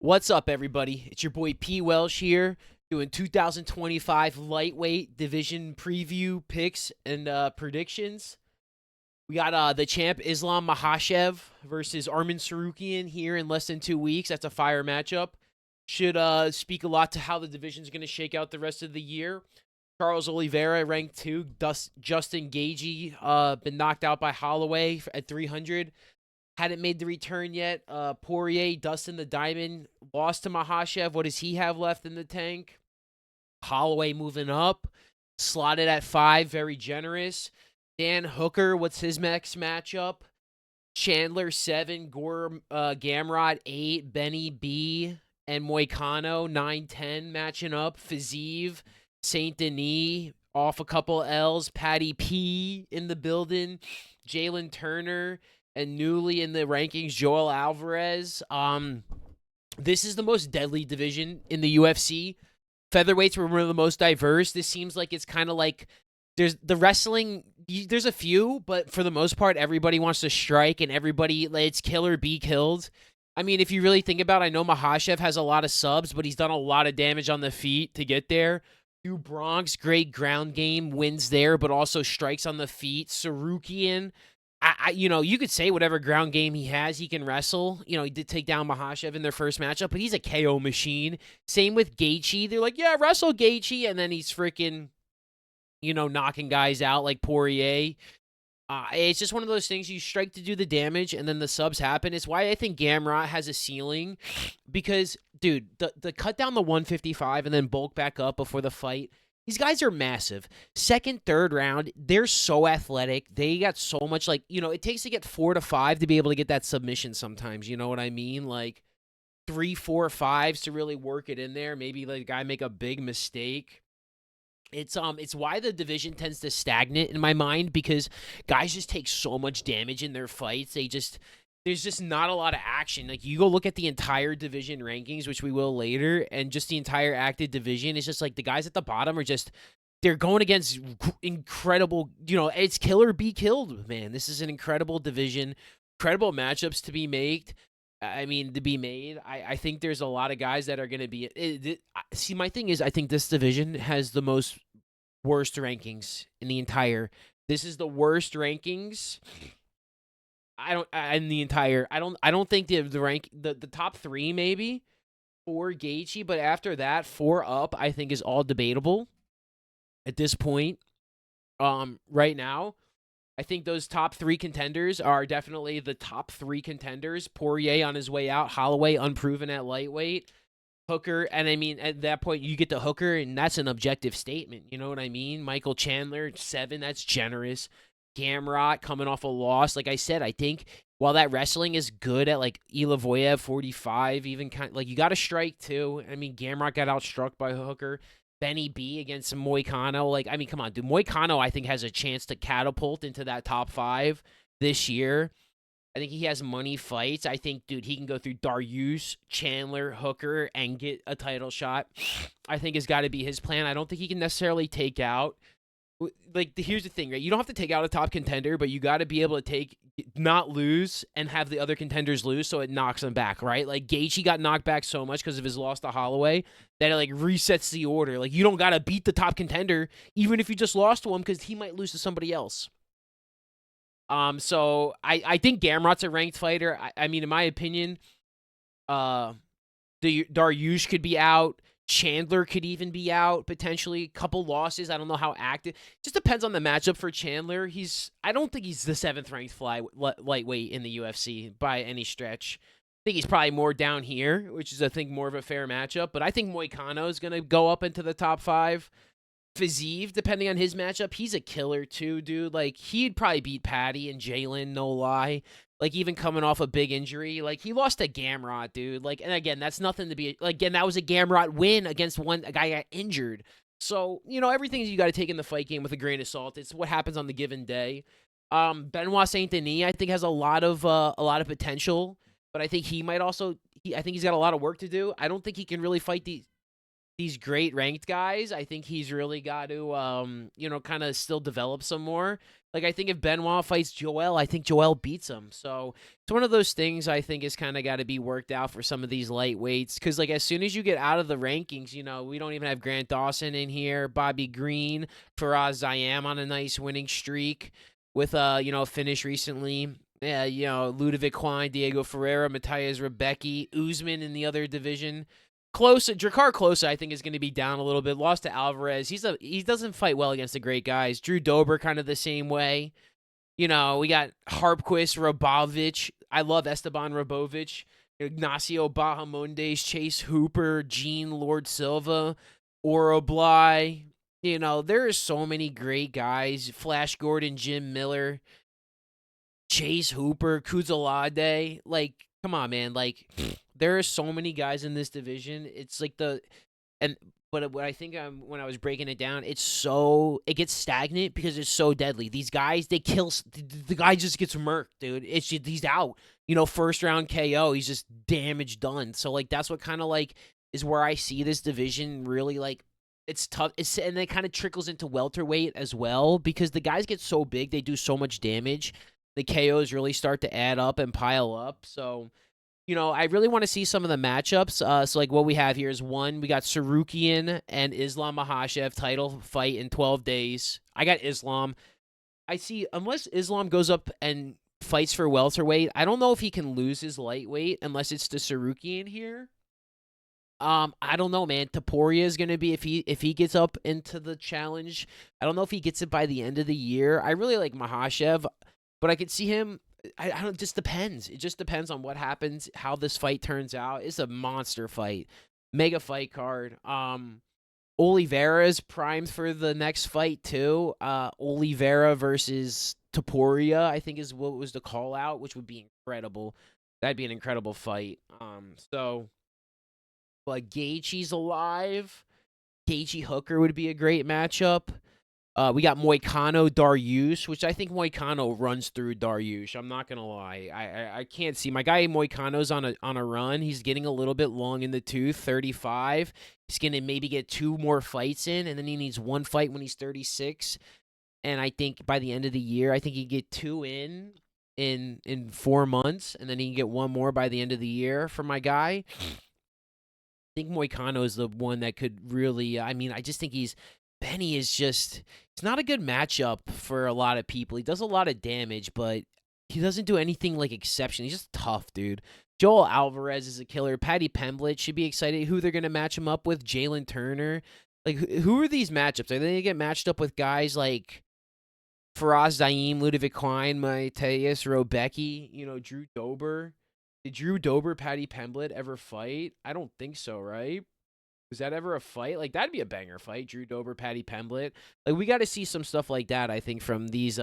What's up, everybody? It's your boy P. Welsh here, doing 2025 lightweight division preview picks and predictions. We got the champ Islam Makhachev versus Arman Sarukian here in less than 2 weeks. That's a fire matchup. Should speak a lot to how the division's going to shake out the rest of the year. Charles Oliveira, ranked 2. Justin Gaethje, been knocked out by Holloway at 300. Hadn't made the return yet. Poirier, Dustin the Diamond, lost to Makhachev. What does he have left in the tank? Holloway moving up. Slotted at 5, very generous. Dan Hooker, what's his next matchup? Chandler, 7. Gamrot, 8. Benny B. And Moicano, 9, 10, matching up. Fiziev, Saint Denis, off a couple L's. Patty P in the building. Jalen Turner. And newly in the rankings, Joel Alvarez. This is the most deadly division in the UFC. Featherweights were one of the most diverse. This seems like it's kind of like there's the wrestling. There's a few, but for the most part, everybody wants to strike, and everybody, it's kill or be killed. I mean, if you really think about it, I know Makhachev has a lot of subs, but he's done a lot of damage on the feet to get there. New Bronx, great ground game, wins there, but also strikes on the feet. Sarukian, you could say whatever ground game he has, he can wrestle. He did take down Makhachev in their first matchup, but he's a KO machine. Same with Gaethje. They're like, yeah, wrestle Gaethje, and then he's freaking, knocking guys out like Poirier. It's just one of those things. You strike to do the damage, and then the subs happen. It's why I think Gamrot has a ceiling, because, dude, the cut down the 155 and then bulk back up before the fight. These guys are massive. Second, third round, they're so athletic. They got so much, it takes to get 4 to 5 to be able to get that submission sometimes. You know what I mean? Like 3, 4, 5s to really work it in there. Maybe let a guy make a big mistake. It's why the division tends to stagnate in my mind, because guys just take so much damage in their fights. There's just not a lot of action. Like, you go look at the entire division rankings, which we will later, and just the entire active division. It's just like the guys at the bottom are just, they're going against incredible, it's kill or be killed, man. This is an incredible division, incredible matchups to be made. I think there's a lot of guys that are going to be. See, my thing is, I think this division has the worst rankings in the entire. This is the worst rankings. I don't think the top 3 maybe for Gaethje, but after that 4 up, I think is all debatable at this point. Right now, I think those top 3 contenders are definitely the top 3 contenders. Poirier on his way out, Holloway unproven at lightweight, Hooker, and at that point you get to Hooker, and that's an objective statement. You know what I mean? Michael Chandler, 7, that's generous. Gamrot coming off a loss. Like I said, I think while that wrestling is good at like Ilavoyev 45, even you got to strike too. Gamrot got outstruck by Hooker. Benny B against Moicano. Come on, dude. Moicano, I think, has a chance to catapult into that top 5 this year. I think he has money fights. I think, dude, he can go through Dariush, Chandler, Hooker, and get a title shot. I think has got to be his plan. I don't think he can necessarily take out. Here's the thing, right? You don't have to take out a top contender, but you got to be able to not lose and have the other contenders lose, so it knocks them back, right? Like, Gaethje got knocked back so much because of his loss to Holloway that it, resets the order. You don't got to beat the top contender, even if you just lost to him, because he might lose to somebody else. So I think Gamrot's a ranked fighter. In my opinion, the Dariush could be out. Chandler could even be out, potentially. Couple losses. I don't know how active. Just depends on the matchup for Chandler. I don't think he's the 7th ranked lightweight in the UFC by any stretch. I think he's probably more down here, which is, I think, more of a fair matchup. But I think Moicano is going to go up into the top 5. Fiziev, depending on his matchup, he's a killer too, dude. He'd probably beat Patty and Jalen, no lie. Even coming off a big injury. He lost to Gamrot, dude. And again, that's nothing to be... Again, that was a Gamrot win against a guy got injured. So, everything you got to take in the fight game with a grain of salt. It's what happens on the given day. Benoit Saint Denis, I think, has a lot of potential. But I think he might also... I think he's got a lot of work to do. I don't think he can really fight these great ranked guys. I think he's really got to, kind of still develop some more. Like, I think if Benoit fights Joel, I think Joel beats him. So it's one of those things I think is kind of got to be worked out for some of these lightweights. Because, like, as soon as you get out of the rankings, we don't even have Grant Dawson in here, Bobby Green, Faraz Zayam on a nice winning streak with, a finish recently. Yeah, Ludovic Klein, Diego Ferreira, Matthias Rebecki, Usman in the other division. Drakkar Klose, I think, is going to be down a little bit. Lost to Alvarez. He doesn't fight well against the great guys. Drew Dober kind of the same way. We got Harpquist, Robovic. I love Esteban Robovic. Ignacio Bahamondes, Chase Hooper, Gene Lord Silva, Oroblai. There are so many great guys. Flash Gordon, Jim Miller, Chase Hooper, Kuzalade. Like, come on, man. Like, there are so many guys in this division. It's like but what I think when I was breaking it down, it gets stagnant because it's so deadly. These guys, they kill. The guy just gets murked, dude. He's out. First round KO. He's just damage done. So like that's what kind of like is where I see this division really like. It's tough. And it kind of trickles into welterweight as well because the guys get so big, they do so much damage. The KOs really start to add up and pile up. So, I really want to see some of the matchups. So, like, what we have here is we got Sarukian and Islam Makhachev title fight in 12 days. I got Islam. I see, unless Islam goes up and fights for welterweight, I don't know if he can lose his lightweight unless it's to Sarukian here. I don't know, man. Topuria is gonna be if he gets up into the challenge. I don't know if he gets it by the end of the year. I really like Makhachev, but I could see him. I don't. It just depends. It just depends on what happens, how this fight turns out. It's a monster fight, mega fight card. Oliveira is primed for the next fight too. Oliveira versus Topuria, I think is what was the call out, which would be incredible. That'd be an incredible fight. But Gaethje's alive. Gaethje Hooker would be a great matchup. We got Moicano Dariush, which I think Moicano runs through Dariush. I'm not gonna lie. I can't see my guy Moicano's on a run. He's getting a little bit long in the tooth. 35. He's gonna maybe get 2 more fights in, and then he needs 1 fight when he's 36. And I think by the end of the year, I think he can get 2 in 4 months, and then he can get 1 more by the end of the year for my guy. I think Moicano is the one that could really. I just think Benny is just. It's not a good matchup for a lot of people. He does a lot of damage, but he doesn't do anything like exception. He's just tough, dude. Joel Alvarez is a killer. Paddy Pimblett should be excited who they're going to match him up with. Jalen Turner. Like, who are these matchups? Are they going to get matched up with guys like Faraz Zayam, Ludovic Klein, Matthias Rebecki, Drew Dober? Did Drew Dober, Paddy Pimblett ever fight? I don't think so, right? Was that ever a fight? Like, that'd be a banger fight. Drew Dober, Paddy Pimblett. Like, we got to see some stuff like that, I think, from these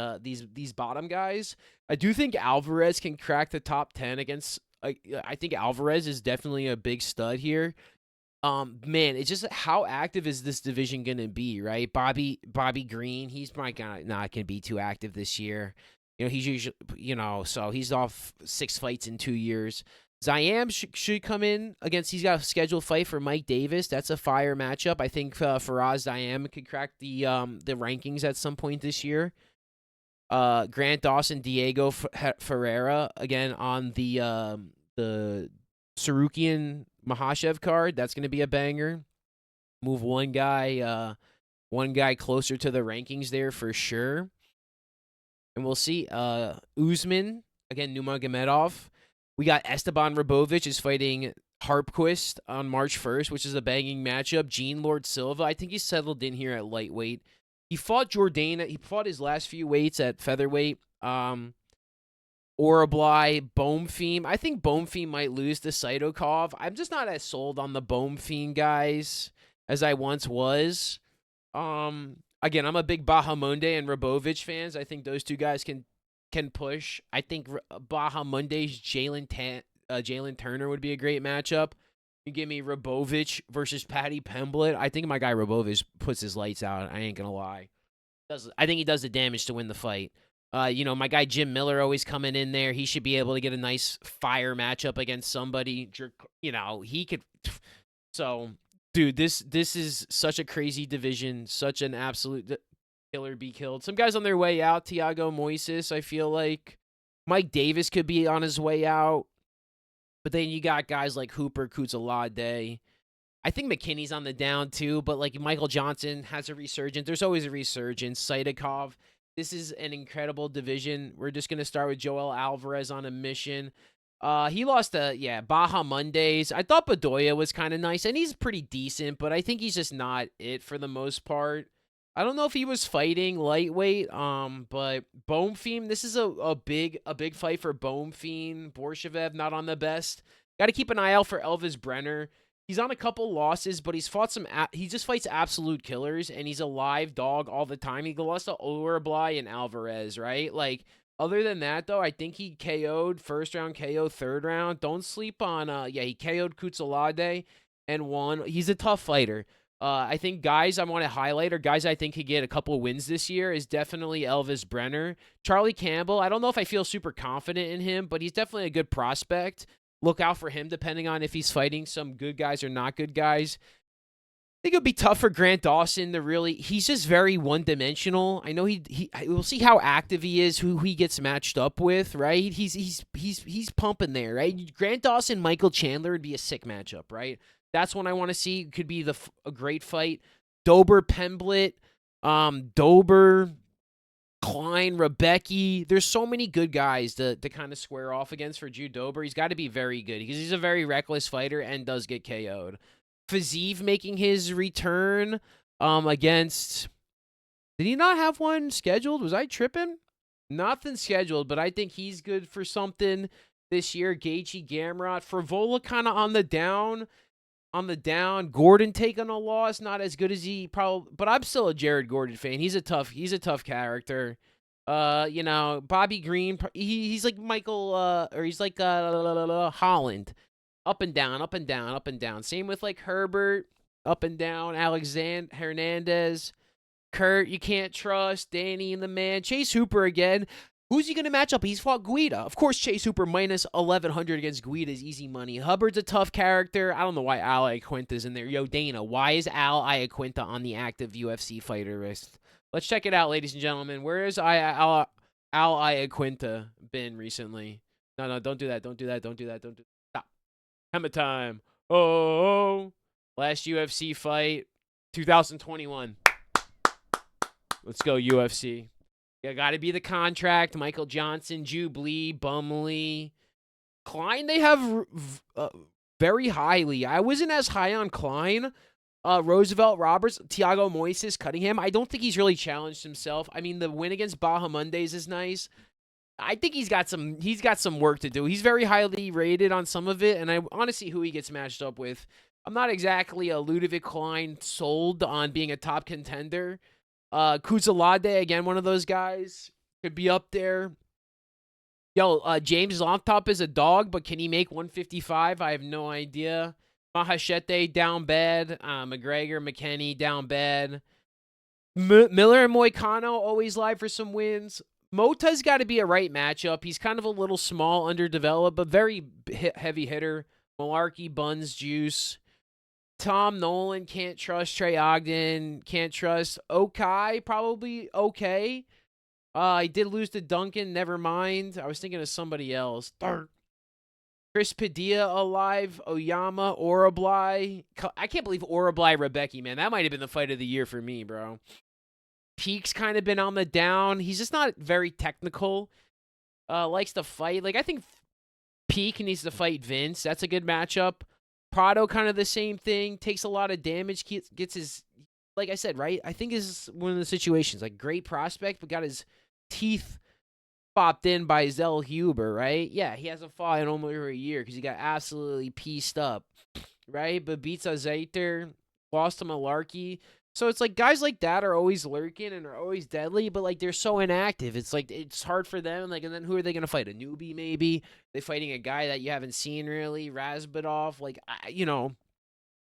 bottom guys. I do think Alvarez can crack the top 10 against. I think Alvarez is definitely a big stud here. Man, it's just how active is this division gonna be, right? Bobby Green, he's not gonna be too active this year. He's usually, so he's off 6 fights in 2 years. Zayam should come in against. He's got a scheduled fight for Mike Davis. That's a fire matchup. I think Faraz Zayam could crack the rankings at some point this year. Grant Dawson, Diego Ferreira again on the Sarukian Makhachev card. That's going to be a banger. Move one guy closer to the rankings there for sure. And we'll see. Usman, again, Nurmagomedov. We got Esteban Robovic is fighting Harpquist on March 1st, which is a banging matchup. Gene Lord Silva, I think he's settled in here at lightweight. He fought Jourdain. He fought his last few weights at featherweight. Oroblai, Boumfiend. I think Boumfiend might lose to Saidokov. I'm just not as sold on the Boumfiend guys as I once was. Again, I'm a big Bahamonde and Robovic fans. I think those two guys can push. I think Bahamonde's Jalen Turner would be a great matchup. You give me Robovic versus Paddy Pimblett. I think my guy Robovic puts his lights out. I ain't gonna lie. I think he does the damage to win the fight. My guy Jim Miller always coming in there. He should be able to get a nice fire matchup against somebody. He could. So, dude, this is such a crazy division. Such an absolute. kill or be killed. Some guys on their way out. Thiago Moises, I feel like. Mike Davis could be on his way out. But then you got guys like Hooper, Kutsalade. I think McKinney's on the down too, but like Michael Johnson has a resurgence. There's always a resurgence. Saidakov. This is an incredible division. We're just gonna start with Joel Alvarez on a mission. He lost to Baja Mondays. I thought Bedoya was kind of nice, and he's pretty decent, but I think he's just not it for the most part. I don't know if he was fighting lightweight, but Boumfiend, this is a big fight for Boumfiend. Borshev not on the best. Got to keep an eye out for Elvis Brenner. He's on a couple losses, but he's fought some. He just fights absolute killers, and he's a live dog all the time. He lost to Urablai and Alvarez, right? Like, other than that, though, I think he KO'd first round, KO third round. Don't sleep on. He KO'd Kutsalade and won. He's a tough fighter. I think guys I want to highlight, or guys I think could get a couple wins this year, is definitely Elvis Brenner. Charlie Campbell, I don't know if I feel super confident in him, but he's definitely a good prospect. Look out for him depending on if he's fighting some good guys or not good guys. I think it'll be tough for Grant Dawson to really. He's just very one-dimensional. I know we'll see how active he is, who he gets matched up with, right? He's pumping there, right? Grant Dawson, Michael Chandler would be a sick matchup, right? That's one I want to see. Could be a great fight. Dober, Pemblett, Dober, Klein, Rebecki. There's so many good guys to kind of square off against for Drew Dober. He's got to be very good because he's a very reckless fighter and does get KO'd. Fiziev making his return against... Did he not have one scheduled? Was I tripping? Nothing scheduled, but I think he's good for something this year. Gaethje, Gamrot. Frivola kind of on the down. Gordon taking a loss, not as good as he probably, but I'm still a Jared Gordon fan. He's a tough character. Bobby Green, he's like Michael, or he's like Holland, up and down. Same with like Herbert, up and down. Alexander Hernandez, Kurt, you can't trust. Danny and the man. Chase Hooper again. Who's he going to match up? He's fought Guida. Of course, Chase Hooper minus 1,100 against Guida is easy money. Hubbard's a tough character. I don't know why Al Iaquinta's in there. Yo, Dana, why is Al Iaquinta on the active UFC fighter list? Let's check it out, ladies and gentlemen. Where has Al Iaquinta been recently? No, don't do that. Don't do that. Stop. Hammer time. Oh. Last UFC fight, 2021. Let's go, UFC. You got to be the contract. Michael Johnson, Jubilee, Bumley. Klein, they have very highly. I wasn't as high on Klein. Roosevelt, Roberts, Thiago Moises, Cunningham. I don't think he's really challenged himself. I mean, the win against Baja Mondays is nice. I think he's got some work to do. He's very highly rated on some of it, and I want to see who he gets matched up with. I'm not exactly a Ludovic Klein sold on being a top contender. Kutsalade, again, one of those guys, could be up there. Yo, James Longtop is a dog, but can he make 155? I have no idea. Mahashete, down bad. McGregor, McKinney, down bad. Miller and Moicano, always live for some wins. Mota's got to be a right matchup. He's kind of a little small, underdeveloped, but very heavy hitter. Malarkey, Buns, Juice. Tom Nolan, can't trust. Trey Ogden, can't trust. Okai, probably okay. I did lose to Duncan, never mind. I was thinking of somebody else. Chris Padilla alive. Oyama, Urablai. I can't believe Urablai, Rebecki, man. That might have been the fight of the year for me, bro. Peak's kind of been on the down. He's just not very technical. Likes to fight. Like, I think Peak needs to fight Vince. That's a good matchup. Prado, kind of the same thing. Takes a lot of damage. Gets his, like I said, right? I think is one of the situations. Like, great prospect, but got his teeth popped in by Zell Huber, right? Yeah, he hasn't fought in almost a year because he got absolutely pieced up, right? But beats Zaiter, lost to Malarkey. So it's like guys like that are always lurking and are always deadly, but like they're so inactive. It's like it's hard for them. Like, and then who are they gonna fight? A newbie maybe? They fighting a guy that you haven't seen really, Razbadov. Like,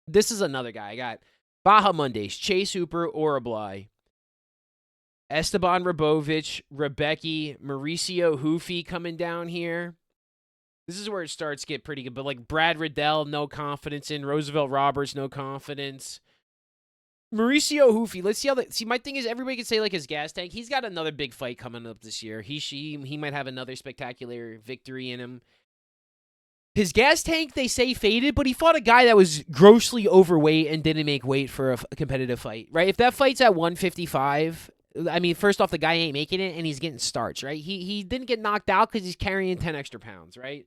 this is another guy. I got Baja Mondays, Chase Hooper, Urablai, Esteban Rabovich, Rebecki, Mauricio Hoofy coming down here. This is where it starts to get pretty good. But like Brad Riddell, no confidence in. Roosevelt Roberts, no confidence. Mauricio Hoofy. Let's see how that. See, my thing is, everybody can say like his gas tank. He's got another big fight coming up this year. He might have another spectacular victory in him. His gas tank, they say, faded, but he fought a guy that was grossly overweight and didn't make weight for a competitive fight, right? If that fight's at 155, I mean, first off, the guy ain't making it, and he's getting starch, right? He didn't get knocked out because he's carrying 10 extra pounds, right?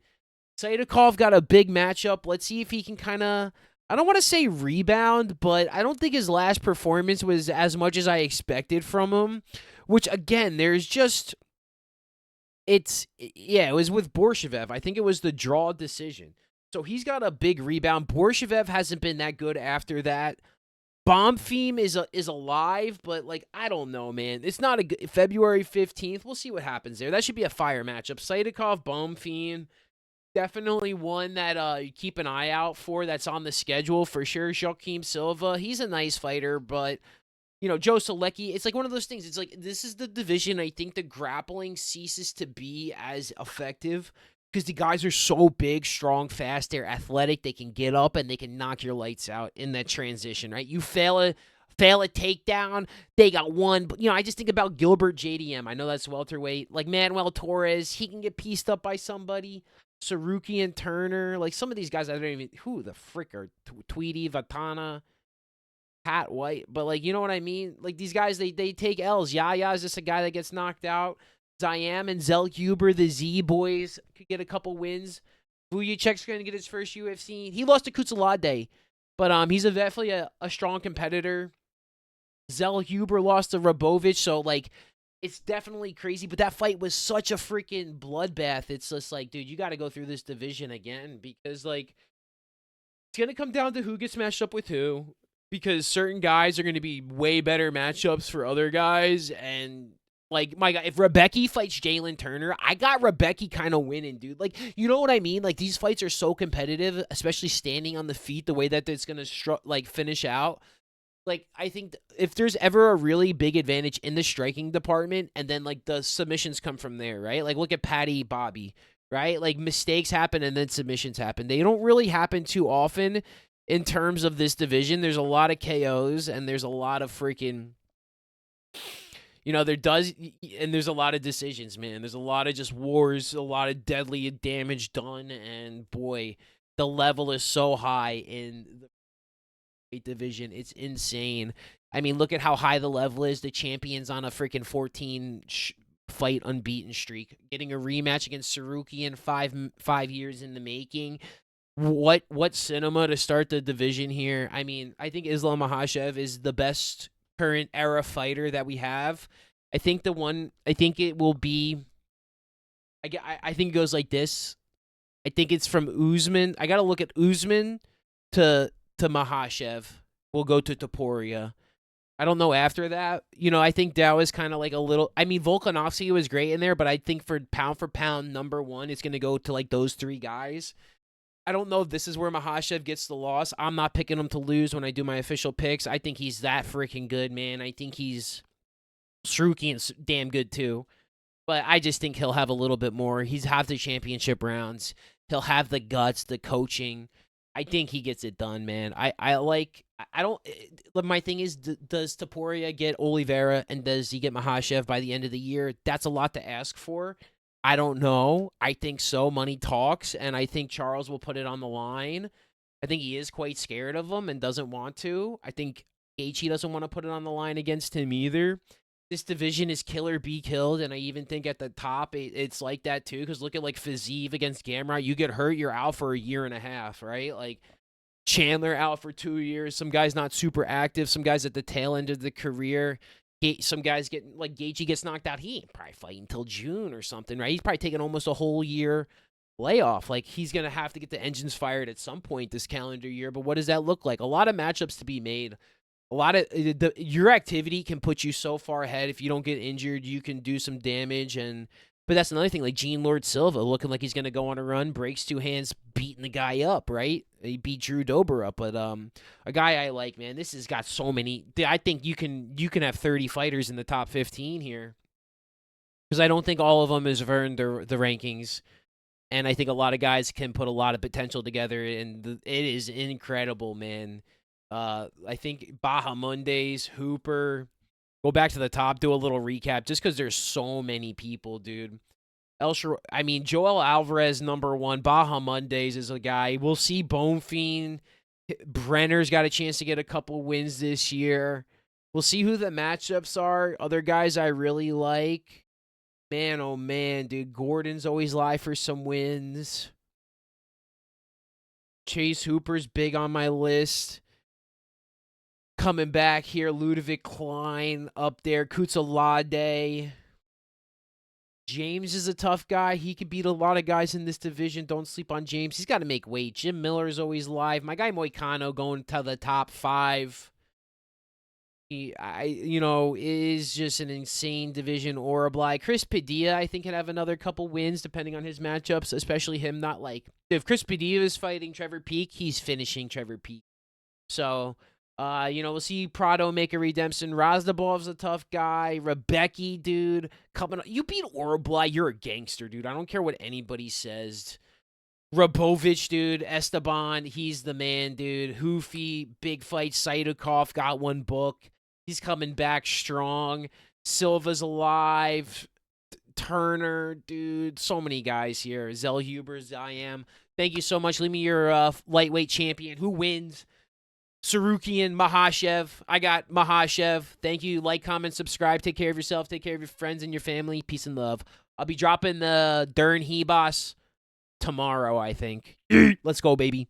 Saidakov got a big matchup. Let's see if he can kind of, I don't want to say rebound, but I don't think his last performance was as much as I expected from him, which, again, there's just... it was with Borshev. I think it was the draw decision. So he's got a big rebound. Borshev hasn't been that good after that. Bomb Theme is alive, but like I don't know, man. It's not a good, February 15th. We'll see what happens there. That should be a fire matchup. Saidakov, Bomb Theme, definitely one that you keep an eye out for. That's on the schedule for sure. Joaquim Silva, he's a nice fighter, but you know, Joe Solecki, it's like one of those things. It's like, this is the division I think the grappling ceases to be as effective because the guys are so big, strong, fast. They're athletic. They can get up and they can knock your lights out in that transition, right? You fail a takedown, they got one. But, you know, I just think about Gilbert JDM. I know that's welterweight. Like Manuel Torres, he can get pieced up by somebody. Saruki and Turner. Like some of these guys, I don't even, who the frick are Tweedy, Vatana, Pat White, but like, you know what I mean? Like these guys, they take L's. Yaya is just a guy that gets knocked out. Zayam and Zell Huber, the Z boys, could get a couple wins. Vujicic's going to get his first UFC. He lost to Kutsalade, but he's definitely a strong competitor. Zell Huber lost to Rabovich, so like it's definitely crazy. But that fight was such a freaking bloodbath. It's just like, dude, you got to go through this division again because like it's going to come down to who gets matched up with who. Because certain guys are going to be way better matchups for other guys. And, like, my God, if Rebecca fights Jalen Turner, I got Rebecca kind of winning, dude. Like, you know what I mean? Like, these fights are so competitive, especially standing on the feet, the way that it's going to, finish out. Like, I think if there's ever a really big advantage in the striking department, and then, like, the submissions come from there, right? Like, look at Patty Bobby, right? Like, mistakes happen and then submissions happen. They don't really happen too often. In terms of this division, there's a lot of KOs and there's a lot of freaking, you know, there's a lot of decisions, man. There's a lot of just wars, a lot of deadly damage done, and boy, the level is so high in the weight division. It's insane. I mean, look at how high the level is. The champion's on a freaking 14 fight unbeaten streak, getting a rematch against Saruki in 5 years in the making. What cinema to start the division here. I mean, I think Islam Makhachev is the best current era fighter that we have. I think it will be, I think it goes like this. I think it's from Usman. I got to look at Usman to Makhachev. We'll go to Topuria. I don't know after that. You know, I think Dow is kind of like a little, I mean, Volkanovski was great in there, but I think for pound, number one, it's going to go to like those three guys. I don't know if this is where Makhachev gets the loss. I'm not picking him to lose when I do my official picks. I think he's that freaking good, man. I think he's Saruki and damn good too. But I just think he'll have a little bit more. He's have the championship rounds. He'll have the guts, the coaching. I think he gets it done, man. My thing is, does Topuria get Oliveira and does he get Makhachev by the end of the year? That's a lot to ask for. I don't know. I think so. Money talks, and I think Charles will put it on the line. I think he is quite scared of him and doesn't want to. I think Gaethje doesn't want to put it on the line against him either. This division is kill or be killed, and I even think at the top it's like that too, because look at like Fiziev against Gamrot. You get hurt, you're out for a year and a half, right? Like Chandler out for 2 years. Some guys not super active. Some guys at the tail end of the career. Some guys get, like Gaethje gets knocked out. He ain't probably fighting until June or something, right? He's probably taking almost a whole year layoff. Like, he's going to have to get the engines fired at some point this calendar year. But what does that look like? A lot of matchups to be made. A lot of your activity can put you so far ahead. If you don't get injured, you can do some damage. But that's another thing, like Gene Lord Silva looking like he's going to go on a run, breaks two hands, beating the guy up, right? He beat Drew Dober up. But a guy I like, man, this has got so many. I think you can have 30 fighters in the top 15 here. Because I don't think all of them has earned the rankings. And I think a lot of guys can put a lot of potential together. And it is incredible, man. I think Baja Mondays, Hooper. Go back to the top, do a little recap, just because there's so many people, dude. I mean, Joel Alvarez, #1. Baja Mondays is a guy. We'll see Bonefiend. Brenner's got a chance to get a couple wins this year. We'll see who the matchups are. Other guys I really like. Man, oh man, dude. Gordon's always live for some wins. Chase Hooper's big on my list. Coming back here, Ludovic Klein up there. Kutsalade. James is a tough guy. He could beat a lot of guys in this division. Don't sleep on James. He's got to make weight. Jim Miller is always live. My guy Moicano going to the top 5. Is just an insane division. Orably. Chris Padilla, I think, can have another couple wins depending on his matchups, especially him not like... If Chris Padilla is fighting Trevor Peek, he's finishing Trevor Peek. So, we'll see Prado make a redemption. Razdabov's a tough guy. Rebecki, dude, coming up. You beat Orably, you're a gangster, dude. I don't care what anybody says. Rabovich, dude. Esteban, he's the man, dude. Hoofy, big fight. Saidukov got one book. He's coming back strong. Silva's alive. Turner, dude. So many guys here. Zell Hubers, I am. Thank you so much. Leave me your lightweight champion. Who wins? Sarukian, Mahashev. I got Mahashev. Thank you. Like, comment, subscribe. Take care of yourself. Take care of your friends and your family. Peace and love. I'll be dropping the Dern Hebos tomorrow, I think. Let's go, baby.